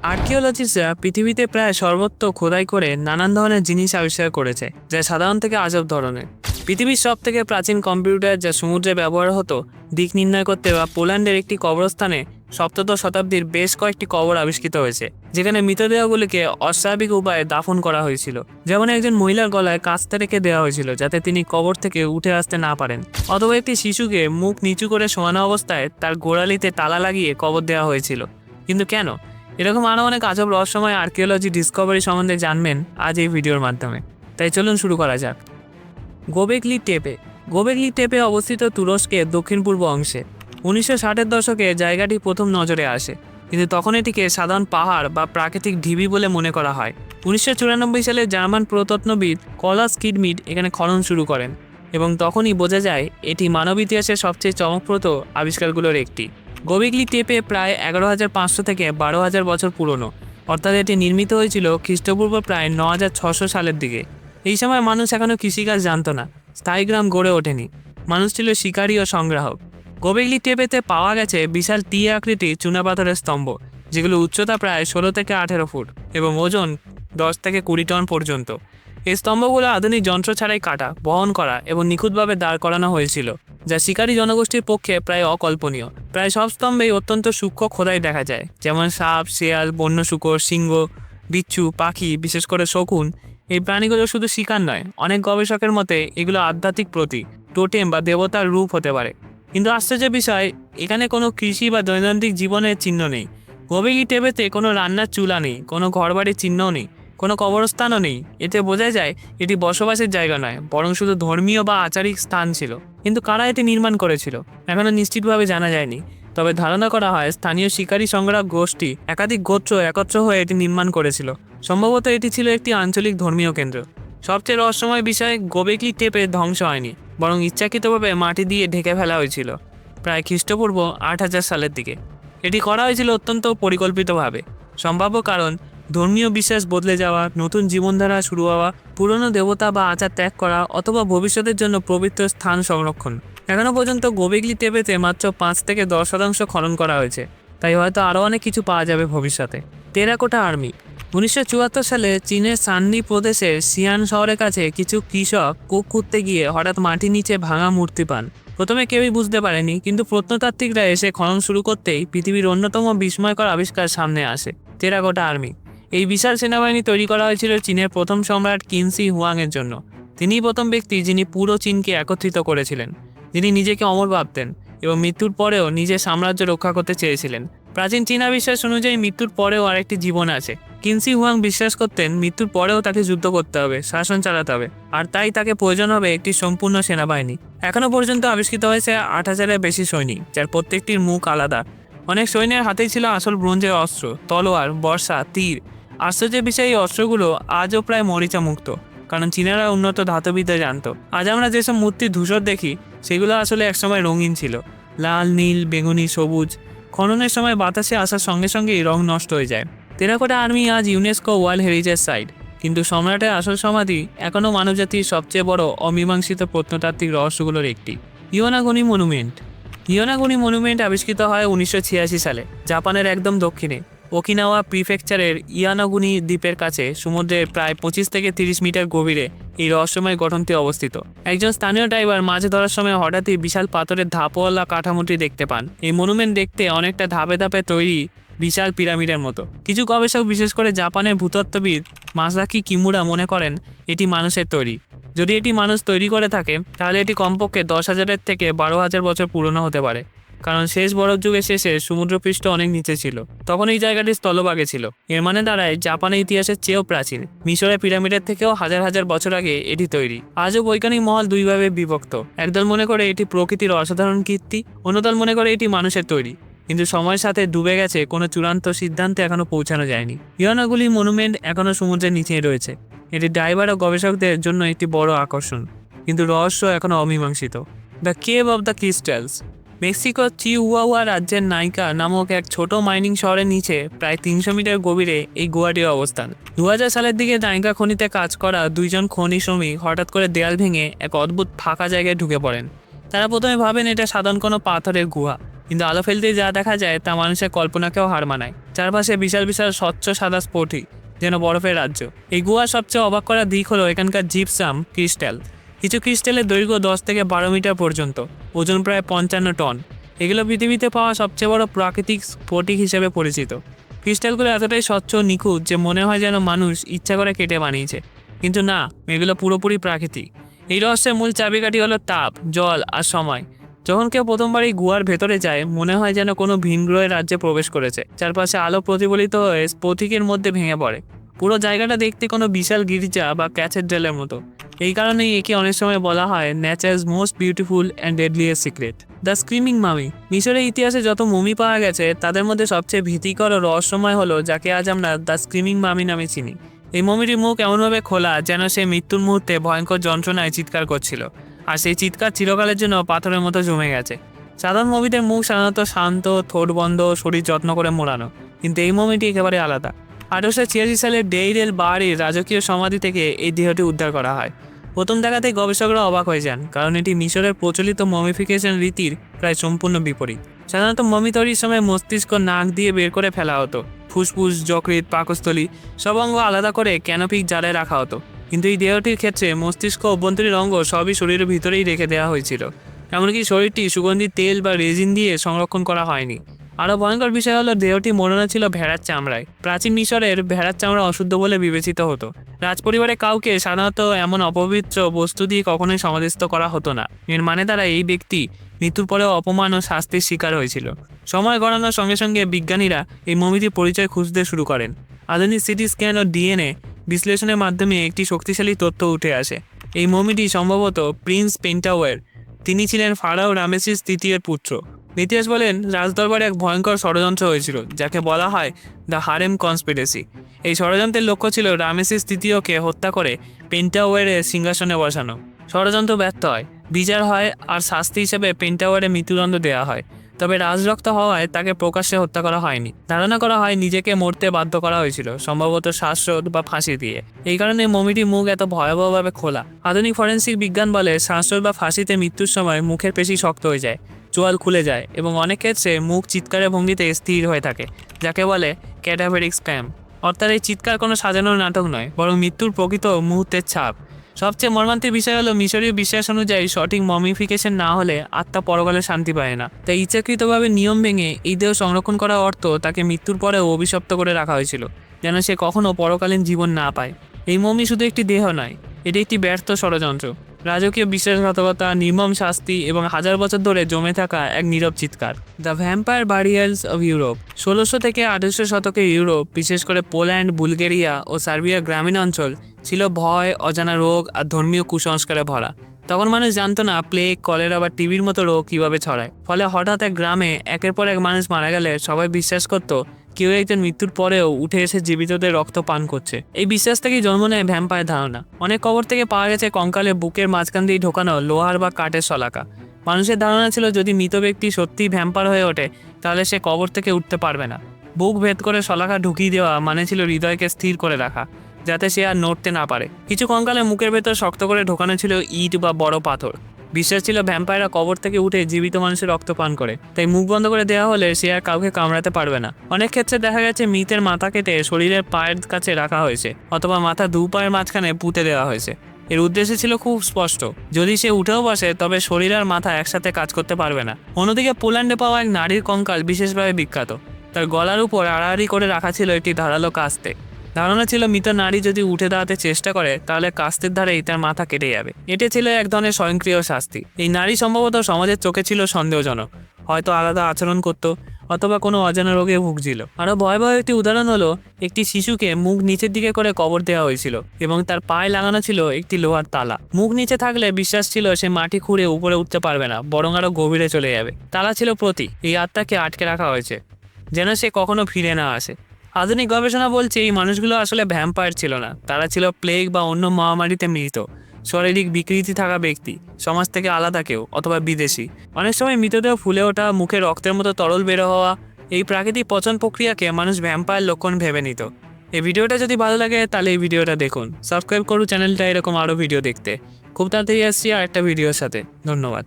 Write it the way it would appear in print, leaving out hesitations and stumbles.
আর্কিওলজিস্টরা পৃথিবীতে প্রায় সর্বত্র খোদাই করে নানান ধরনের জিনিস আবিষ্কার করেছে, যা সাধারণ থেকে আজব ধরনের। পৃথিবীর সব থেকে প্রাচীন কম্পিউটার, যা সমুদ্রে ব্যবহার হতো দিক নির্ণয় করতে, বা পোল্যান্ডের একটি কবরস্থানে সপ্তদশ শতাব্দীর বেশ কয়েকটি কবর আবিষ্কৃত হয়েছে, যেখানে মৃতদেহগুলিকে অস্বাভাবিক উপায়ে দাফন করা হয়েছিল। যেমন একজন মহিলার গলায় কাস্তে রেখে দেওয়া হয়েছিল যাতে তিনি কবর থেকে উঠে আসতে না পারেন, অথবা একটি শিশুকে মুখ নিচু করে শোয়ানো অবস্থায় তার গোড়ালিতে তালা লাগিয়ে কবর দেওয়া হয়েছিল। কিন্তু কেন? এরকম আরও অনেক আজব রহস্যময় আর্কিওলজি ডিসকভারি সম্বন্ধে জানবেন আজ এই ভিডিওর মাধ্যমে। তাই চলুন শুরু করা যাক। গোবেকলি টেপে। গোবেকলি টেপে অবস্থিত তুরস্কের দক্ষিণ পূর্ব অংশে 1960-এর দশকে জায়গাটি প্রথম নজরে আসে, কিন্তু তখন এটিকে সাধারণ পাহাড় বা প্রাকৃতিক ঢিবি বলে মনে করা হয়। 1994 সালে জার্মান প্রত্নতত্ত্ববিদ কলাস কিডমিট এখানে খনন শুরু করেন, এবং তখনই বোঝা যায় এটি মানব ইতিহাসের সবচেয়ে চমকপ্রদ আবিষ্কারগুলোর একটি। গোবেকলি টেপে প্রায় 11,500 থেকে 12,000 বছর পুরনো, অর্থাৎ এটি নির্মিত হয়েছিল খ্রিস্টপূর্ব প্রায় 9,600 সালের দিকে। এই সময় মানুষ এখনও কৃষিকাজ জানত না, স্থায়ী গ্রাম গড়ে ওঠেনি, মানুষ ছিল শিকারী ও সংগ্রাহক। গোবেকলি টেপেতে পাওয়া গেছে বিশাল টি আকৃতির চুনাপাথরের স্তম্ভ, যেগুলো উচ্চতা প্রায় 16 থেকে 18 ফুট এবং ওজন 10 থেকে 20 টন পর্যন্ত। এই স্তম্ভগুলো আধুনিক যন্ত্র ছাড়াই কাটা, বহন করা এবং নিখুঁতভাবে দাঁড় করানো হয়েছিল, যা শিকারী জনগোষ্ঠীর পক্ষে প্রায় অকল্পনীয়। প্রায় সব স্তম্ভেই অত্যন্ত সূক্ষ্ম খোদাই দেখা যায়, যেমন সাপ, শেয়াল, বন্য শূকর, সিংহ, বিচ্ছু, পাখি, বিশেষ করে শকুন। এই প্রাণীগুলো শুধু শিকার নয়, অনেক গবেষকের মতে এগুলো আধ্যাত্মিক প্রতীক, টোটেম বা দেবতার রূপ হতে পারে। কিন্তু আশ্চর্যের বিষয়, এখানে কোনো কৃষি বা দৈনন্দিন জীবনের চিহ্ন নেই। গোবেকলি টেপেতে কোনো রান্নার চুলা নেই, কোনো ঘরবাড়ির চিহ্নও নেই, কোনো কবরস্থানও নেই। এতে বোঝা যায় এটি বসবাসের জায়গা নয়, বরং শুধু ধর্মীয় বা আচারিক স্থান ছিল। কিন্তু কারা এটি নির্মাণ করেছিল এখনও নিশ্চিতভাবে জানা যায়নি, তবে ধারণা করা হয় স্থানীয় শিকারী সংগ্রাহক গোষ্ঠী একাধিক গোত্র একত্র হয়ে এটি নির্মাণ করেছিল। সম্ভবত এটি ছিল একটি আঞ্চলিক ধর্মীয় কেন্দ্র। সবচেয়ে রহস্যময় বিষয়, গোবেকলি টেপে ধ্বংস হয়নি, বরং ইচ্ছাকৃতভাবে মাটি দিয়ে ঢেকে ফেলা হয়েছিল প্রায় খ্রিস্টপূর্ব 8,000 সালের দিকে। এটি করা হয়েছিল অত্যন্ত পরিকল্পিতভাবে। সম্ভাব্য কারণ, ধর্মীয় বিশ্বাস বদলে যাওয়া, নতুন জীবনধারা শুরু হওয়া, পুরনো দেবতা বা আচার ত্যাগ করা, অথবা ভবিষ্যতের জন্য পবিত্র স্থান সংরক্ষণ। এখনও পর্যন্ত গোবেকলি টেপেতে মাত্র 5 থেকে 10% খনন করা হয়েছে, তাই হয়তো আরও অনেক কিছু পাওয়া যাবে ভবিষ্যতে। Terracotta army. 1974 সালে চীনের সাননি প্রদেশের সিয়ান শহরের কাছে কিছু কৃষক কূপ খুঁড়তে গিয়ে হঠাৎ মাটির নিচে ভাঙা মূর্তি পান। প্রথমে কেউই বুঝতে পারেনি, কিন্তু প্রত্নতাত্ত্বিকরা এসে খনন শুরু করতেই পৃথিবীর অন্যতম বিস্ময়কর আবিষ্কার সামনে আসে, টেরাকোটা আর্মি। এই বিশাল সেনাবাহিনী তৈরি করা হয়েছিল চীনের প্রথম সম্রাট কিনসি হুয়াংয়ের জন্য। তিনিই প্রথম ব্যক্তি যিনি পুরো চীনকে একত্রিত করেছিলেন, যিনি নিজেকে অমর ভাবতেন এবং মৃত্যুর পরেও নিজের সাম্রাজ্য রক্ষা করতে চেয়েছিলেন। প্রাচীন চীনা বিশ্বাস অনুযায়ী মৃত্যুর পরেও আরেকটি জীবন আছে। কিনসি হুয়াং বিশ্বাস করতেন মৃত্যুর পরেও তাকে যুদ্ধ করতে হবে, শাসন চালাতে হবে, আর তাই তাকে প্রয়োজন হবে একটি সম্পূর্ণ সেনাবাহিনী। এখনও পর্যন্ত আবিষ্কৃত হয়েছে 8,000-এর বেশি সৈনিক, যার প্রত্যেকটির মুখ আলাদা। অনেক সৈন্যের হাতেই ছিল আসল ব্রোঞ্জের অস্ত্র, তলোয়ার, বর্শা, তীর। আশ্চর্যের বিষয়, এই অস্ত্রগুলো আজও প্রায় মরিচা মুক্ত, কারণ চীনারা উন্নত ধাতুবিদ্যা জানত। আজ আমরা যেসব মূর্তির ধূসর দেখি, সেগুলো আসলে একসময় রঙিন ছিল, লাল, নীল, বেগুনি, সবুজ। খননের সময় বাতাসে আসার সঙ্গে সঙ্গেই রং নষ্ট হয়ে যায়। টেরাকোটা আর্মি আজ ইউনেস্কো ওয়ার্ল্ড হেরিটেজ সাইট, কিন্তু সম্রাটের আসল সমাধি এখনও মানবজাতির সবচেয়ে বড় অমীমাংসিত প্রত্নতাত্ত্বিক রহস্যগুলোর একটি। Yonaguni monument. ইয়োনাগুনি মনুমেন্ট আবিষ্কৃত হয় 1986 সালে জাপানের একদম দক্ষিণে ওকিনাওয়া প্রিফেকচারের ইয়ানাগুনি দ্বীপের কাছে সমুদ্রের প্রায় 25 থেকে 30 মিটার গভীরে এই রহস্যময় গঠনটি অবস্থিত। একজন স্থানীয় ড্রাইভার মাছ ধরার সময় হঠাৎই বিশাল পাথরের ধাপওয়ালা কাঠামোটি দেখতে পান। এই মনুমেন্ট দেখতে অনেকটা ধাপে ধাপে তৈরি বিশাল পিরামিডের মতো। কিছু গবেষক, বিশেষ করে জাপানের ভূতত্ত্ববিদ মাসাকি কিমুরা, মনে করেন এটি মানুষের তৈরি। যদি এটি মানুষ তৈরি করে থাকে, তাহলে এটি কমপক্ষে 10,000 থেকে 12,000 বছর পুরনো হতে পারে, কারণ শেষ বরফ যুগের শেষে সমুদ্রপৃষ্ঠ অনেক নিচে ছিল। তখন এই জায়গাটি স্থলভাগে ছিল। এর মানে দাঁড়ায় জাপানের ইতিহাসের চেয়েও প্রাচীন। মিশরের পিরামিডের থেকেও হাজার হাজার বছর আগে এটি তৈরি। আজও বৈজ্ঞানিক মহল দুইভাবে বিভক্ত। একদল মনে করে এটি প্রকৃতির অসাধারণ কীর্তি, অন্যদল মনে করে এটি মানুষের তৈরি। কিন্তু সময়ের সাথে ডুবে গেছে, কোনো চূড়ান্ত সিদ্ধান্তে এখনো পৌঁছানো যায়নি। ইয়োনাগুনি মনুমেন্ট এখনও সমুদ্রের নিচেই রয়েছে। এটি ড্রাইভার ও গবেষকদের জন্য একটি বড় আকর্ষণ, কিন্তু রহস্য এখনও অমীমাংসিত। The cave of the crystals. মেক্সিকোর চিহুয়াহুয়া রাজ্যের নাইকা নামক এক ছোট মাইনিং শহরের নিচে প্রায় 300 মিটার গভীরে এই গুহাটির অবস্থান। 2000 সালের দিকে নাইকা খনিতে কাজ করা 2 জন খনি শ্রমিক হঠাৎ করে দেয়াল ভেঙে এক অদ্ভুত ফাঁকা জায়গায় ঢুকে পড়েন। তারা প্রথমে ভাবেন এটা সাধারণ কোনো পাথরের গুহা, কিন্তু আলো ফেলতে যা দেখা যায় তা মানুষের কল্পনাকেও হার মানায়। চারপাশে বিশাল বিশাল স্বচ্ছ সাদা স্ফটিক, যেন বরফের রাজ্য। এই গুহার সবচেয়ে অবাক করা দিক হলো এখানকার জিপসাম ক্রিস্টাল। কিছু ক্রিস্টালের দৈর্ঘ্য 10 থেকে 12 মিটার পর্যন্ত, ওজন প্রায় 55 টন। এগুলো পৃথিবীতে পাওয়া সবচেয়ে বড় প্রাকৃতিক স্ফটিক হিসেবে পরিচিত। ক্রিস্টালগুলো এতটাই স্বচ্ছ নিখুঁত যে মনে হয় যেন মানুষ ইচ্ছা করে কেটে বানিয়েছে, কিন্তু না, এগুলো পুরোপুরি প্রাকৃতিক। এই রহস্যের মূল চাবিকাঠি হলো তাপ, জল আর সময়। যখন কেউ প্রথমবার এই গুহার ভেতরে যায়, মনে হয় যেন কোনো ভিন গ্রহের রাজ্যে প্রবেশ করেছে। চারপাশে আলো প্রতিফলিত হয়ে স্ফটিকের মধ্যে ভেঙে পড়ে। পুরো জায়গাটা দেখতে কোনো বিশাল গির্জা বা ক্যাথেড্রালের মতো। এই কারণেই একে অনেক সময় বলা হয় nature's most beautiful and deadliest secret, the screaming মামি। মিশরের ইতিহাসে যত মমি পাওয়া গেছে তাদের মধ্যে সবচেয়ে ভীতিকর ও রহস্যময় হলো যাকে আজ আমরা দ্য স্ক্রিমিং মামি নামে চিনি। এই মমিটির মুখ এমনভাবে খোলা যেন সে মৃত্যুর মুহূর্তে ভয়ঙ্কর যন্ত্রণায় চিৎকার করছিল, আর সেই চিৎকার চিরকালের জন্য পাথরের মতো জমে গেছে। সাধারণ মমিদের মুখ সাধারণত শান্ত, ঠোঁট বন্ধ, শরীর যত্ন করে মোড়ানো, কিন্তু এই মমিটি একেবারে আলাদা। 1886 সালে ডেইর এল বাহরির রাজকীয় সমাধি থেকে এই দেহটি উদ্ধার করা হয়। প্রথম দেখাতেই গবেষকরা অবাক হয়ে যান, কারণ এটি মিশরের প্রচলিত মমিফিকেশন রীতির প্রায় সম্পূর্ণ বিপরীত। সাধারণত মমি তৈরির সময় মস্তিষ্ক নাক দিয়ে বের করে ফেলা হতো, ফুসফুস, যকৃৎ, পাকস্থলী সব অঙ্গ আলাদা করে ক্যানোপিক জালে রাখা হতো। কিন্তু এই দেহটির ক্ষেত্রে মস্তিষ্ক, অভ্যন্তরীণ অঙ্গ সবই শরীরের ভিতরেই রেখে দেওয়া হয়েছিল। এমনকি শরীরটি সুগন্ধি তেল বা রেজিন দিয়ে সংরক্ষণ করা হয়নি। আরও ভয়ঙ্কর বিষয় হলো দেহটি মোড়ানো ছিল ভেড়ার চামড়ায়। প্রাচীন মিশরের ভেড়ার চামড়া অশুদ্ধ বলে বিবেচিত হতো। রাজপরিবারে কাউকে সাধারণত এমন অপবিত্র বস্তু দিয়ে কখনোই সমাধিস্থ করা হতো না। এর মানে দ্বারা এই ব্যক্তি মৃত্যুর পরেও অপমান ও শাস্তির শিকার হয়েছিল। সময় গড়ানোর সঙ্গে সঙ্গে বিজ্ঞানীরা এই মমিটির পরিচয় খুঁজতে শুরু করেন। আধুনিক সিটি স্ক্যান ও ডিএনএ বিশ্লেষণের মাধ্যমে একটি শক্তিশালী তথ্য উঠে আসে। এই মমিটি সম্ভবত প্রিন্স পেন্টাওয়ার। তিনি ছিলেন ফারাও রামেসিস তৃতীয়ের পুত্র। ইতিহাস বলেন রাজদরবারে এক ভয়ঙ্কর ষড়যন্ত্র হয়েছিল, যাকে বলা হয় দ্য হারেম কনস্পিরেসি। এই ষড়যন্ত্রের লক্ষ্য ছিল রামেসিস তৃতীয়কে হত্যা করে পেন্টাওয়ারের সিংহাসনে বসানো। ষড়যন্ত্র ব্যর্থ হয়, বিচার হয় আর শাস্তি হিসেবে পেন্টাওয়ারের মৃত্যুদণ্ড দেওয়া হয়। তবে রাজরক্ত হওয়ায় তাকে প্রকাশ্যে হত্যা করা হয়নি। ধারণা করা হয় নিজেকে মরতে বাধ্য করা হয়েছিল, সম্ভবত শ্বাসরোধ বা ফাঁসি দিয়ে। এই কারণে মমিটির মুখ এত ভয়াবহভাবে খোলা। আধুনিক ফরেন্সিক বিজ্ঞান বলে শ্বাসরোধ বা ফাঁসিতে মৃত্যুর সময় মুখের পেশি শক্ত হয়ে যায়, চোয়াল খুলে যায় এবং অনেক ক্ষেত্রে মুখ চিৎকারের ভঙ্গিতে স্থির হয়ে থাকে, যাকে বলে ক্যাডাভেরিক স্প্যাম। অর্থাৎ এই চিৎকার কোনো সাজানোর নাটক নয়, বরং মৃত্যুর প্রকৃত মুহূর্তের ছাপ। সবচেয়ে মর্মান্তিক বিষয় হলো মিশরীয় বিশ্বাস অনুযায়ী সঠিক মমিফিকেশন না হলে আত্মা পরকালে শান্তি পায় না। তাই ইচ্ছাকৃতভাবে নিয়ম ভেঙে এই দেহ সংরক্ষণ করার অর্থ তাকে মৃত্যুর পরেও অভিশপ্ত করে রাখা হয়েছিল, যেন সে কখনো পরকালীন জীবন না পায়। এই মমি শুধু একটি দেহ নয়, এটি একটি ব্যর্থ ষড়যন্ত্র, রাজকীয় বিশ্বাসঘাতকতা, নির্মম শাস্তি এবং হাজার বছর ধরে জমে থাকা এক নীরব চিৎকার। The vampire burials of Europe. 1600 থেকে 1800 শতকে ইউরোপ, বিশেষ করে পোল্যান্ড, বুলগেরিয়া ও সার্বিয়ার গ্রামীণ অঞ্চল ছিল ভয়, অজানা রোগ আর ধর্মীয় কুসংস্কারে ভরা। তখন মানুষ জানতো না প্লেগ, কলেরা বা টিবির মতো রোগ কীভাবে ছড়ায়। ফলে হঠাৎ এক গ্রামে একের পর এক মানুষ মারা গেলে সবাই বিশ্বাস করতো কেউ একজন মৃত্যুর পরেও উঠে এসে জীবিতদের রক্ত পান করছে। এই বিশ্বাস থেকেই জন্ম নেয় ভ্যাম্পায়ার ধারণা। অনেক কবর থেকে পাওয়া গেছে কঙ্কালে বুকের মাঝখান দিয়ে ঢোকানো লোহার বা কাঠের শলাকা। মানুষের ধারণা ছিল যদি মৃত ব্যক্তি সত্যিই ভ্যাম্পায়ার হয়ে ওঠে তাহলে সে কবর থেকে উঠতে পারবে না। বুক ভেদ করে শলাকা ঢুকিয়ে দেওয়া মানে ছিল হৃদয়কে স্থির করে রাখা, যাতে সে আর নড়তে না পারে। কিছু কঙ্কালে মুখের ভেতর শক্ত করে ঢোকানো ছিল ইট বা বড় পাথর। বিশ্বাস ছিল ভ্যাম্পায়াররা কবর থেকে উঠে জীবিত মানুষের রক্ত পান করে, তাই মুখ বন্ধ করে দেওয়া হলে সে আর কাউকে কামড়াতে পারবে না। অনেক ক্ষেত্রে দেখা গেছে মৃতের মাথা কেটে শরীরের পায়ের কাছে রাখা হয়েছে, অথবা মাথা দু পায়ের মাঝখানে পুঁতে দেওয়া হয়েছে। এর উদ্দেশ্য ছিল খুব স্পষ্ট, যদি সে উঠেও বসে তবে শরীর আর মাথা একসাথে কাজ করতে পারবে না। অন্যদিকে পোল্যান্ডে পাওয়া এক নারীর কঙ্কাল বিশেষভাবে বিখ্যাত। তার গলার উপর আড়াআড়ি করে রাখা ছিল একটি ধারালো কাস্তে। ধারণা ছিল মৃত নারী যদি উঠে দাঁড়াতে চেষ্টা করে তাহলে কাস্তের ধারেই তার মাথা কেটে যাবে। এটি ছিল এক ধরনের স্বয়ংক্রিয় শাস্তি। এই নারী সম্ভবত সমাজের চোখে ছিল সন্দেহজনক, হয়তো আলাদা আচরণ করত অথবা কোনো অজানা রোগে ভুগছিল। আরও ভয়াবহ একটি উদাহরণ হলো একটি শিশুকে মুখ নিচের দিকে করে কবর দেওয়া হয়েছিল এবং তার পায়ে লাগানো ছিল একটি লোহার তালা। মুখ নিচে থাকলে বিশ্বাস ছিল সে মাটি খুঁড়ে উপরে উঠতে পারবে না, বরং আরও গভীরে চলে যাবে। তালা ছিল প্রতীক, এই আত্মাকে আটকে রাখা হয়েছে যেন সে কখনো ফিরে না আসে। আধুনিক গবেষণা বলছে এই মানুষগুলো আসলে ভ্যাম্পায়ার ছিল না, তারা ছিল প্লেগ বা অন্য মহামারীতে মৃত শারীরিক বিকৃতি থাকা ব্যক্তি, সমাজ থেকে আলাদা কেউ অথবা বিদেশি। অনেক সময় মৃতদেহ ফুলে ওঠা, মুখে রক্তের মতো তরল বের হওয়া, এই প্রাকৃতিক পচন প্রক্রিয়াকে মানুষ ভ্যাম্পায়ার লক্ষণ ভেবে নিত। এই ভিডিওটা যদি ভালো লাগে তাহলে এই ভিডিওটা দেখুন, সাবস্ক্রাইব করুন চ্যানেলটা এরকম আরও ভিডিও দেখতে। খুব তাড়াতাড়ি আসছি আর একটা ভিডিওর সাথে। ধন্যবাদ।